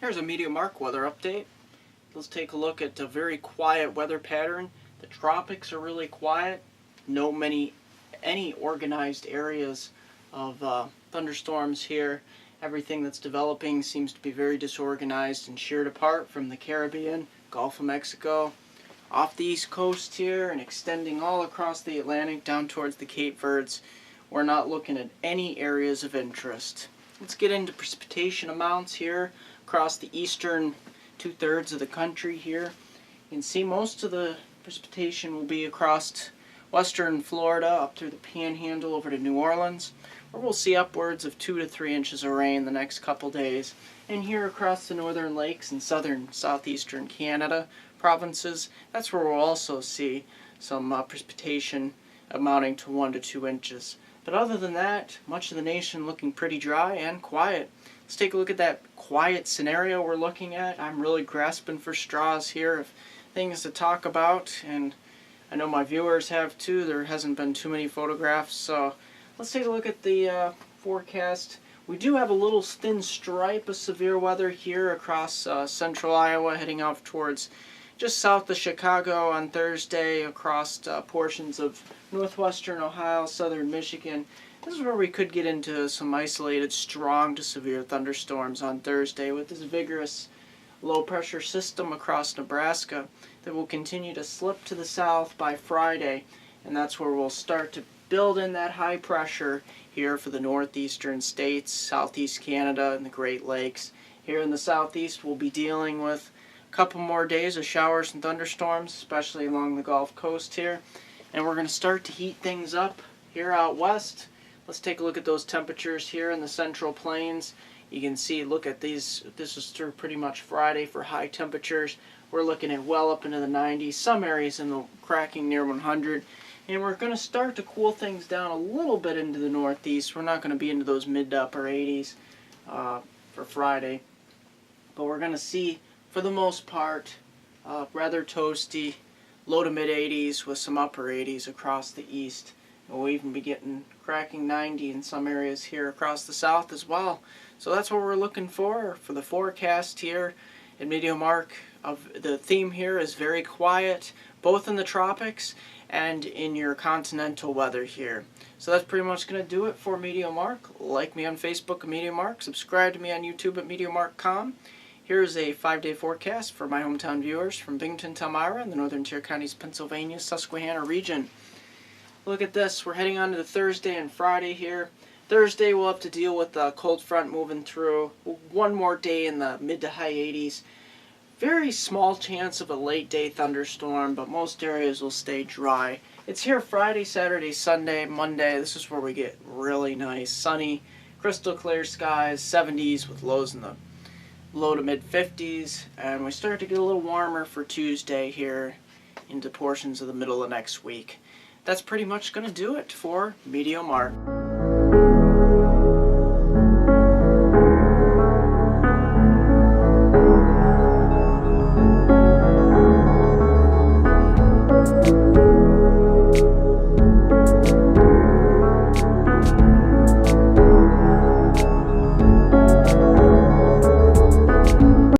Here's a MeteoMark weather update. Let's take a look at a very quiet weather pattern. The tropics are really quiet. Any organized areas of thunderstorms here. Everything that's developing seems to be very disorganized and sheared apart from the Caribbean, Gulf of Mexico, off the east coast here and extending all across the Atlantic down towards the Cape Verdes. We're not looking at any areas of interest. Let's get into precipitation amounts here across the eastern two-thirds of the country here. You can see most of the precipitation will be across western Florida up through the Panhandle over to New Orleans, where we'll see upwards of 2 to 3 inches of rain the next couple days. And here across the northern lakes and southeastern Canada provinces, that's where we'll also see some precipitation amounting to 1 to 2 inches. But other than that, much of the nation looking pretty dry and quiet. Let's take a look at that quiet scenario we're looking at. I'm really grasping for straws here of things to talk about, and I know my viewers have too. There hasn't been too many photographs, so let's take a look at the forecast. We do have a little thin stripe of severe weather here across central Iowa, heading off towards just south of Chicago on Thursday, across portions of northwestern Ohio, southern Michigan. This is where we could get into some isolated strong to severe thunderstorms on Thursday with this vigorous low pressure system across Nebraska that will continue to slip to the south by Friday, and that's where we'll start to build in that high pressure here for the northeastern states, southeast Canada, and the Great Lakes. Here in the southeast we'll be dealing with a couple more days of showers and thunderstorms, especially along the Gulf Coast here, and we're going to start to heat things up here out west. Let's take a look at those temperatures here in the Central Plains. You can see, look at these, this is through pretty much Friday for high temperatures. We're looking at well up into the 90s, some areas in the cracking near 100. And we're going to start to cool things down a little bit into the northeast. We're not going to be into those mid to upper 80s for Friday. But we're going to see, for the most part, rather toasty, low to mid 80s with some upper 80s across the east. And we'll even be getting cracking 90 in some areas here across the south as well. So that's what we're looking for the forecast here at MeteoMark. The theme here is very quiet, both in the tropics and in your continental weather here. So that's pretty much going to do it for MeteoMark. Like me on Facebook at MeteoMark. Subscribe to me on YouTube at MeteoMark.com. Here's a 5-day forecast for my hometown viewers from Binghamton to Elmira in the northern tier counties, Pennsylvania, Susquehanna region. Look at this. We're heading on to Thursday and Friday here. Thursday we'll have to deal with the cold front moving through. One more day in the mid to high 80s. Very small chance of a late day thunderstorm, but most areas will stay dry. It's here Friday, Saturday, Sunday, Monday. This is where we get really nice, sunny, crystal clear skies, 70s with lows in the low to mid 50s. And we start to get a little warmer for Tuesday here into portions of the middle of next week. That's pretty much going to do it for MeteoMark.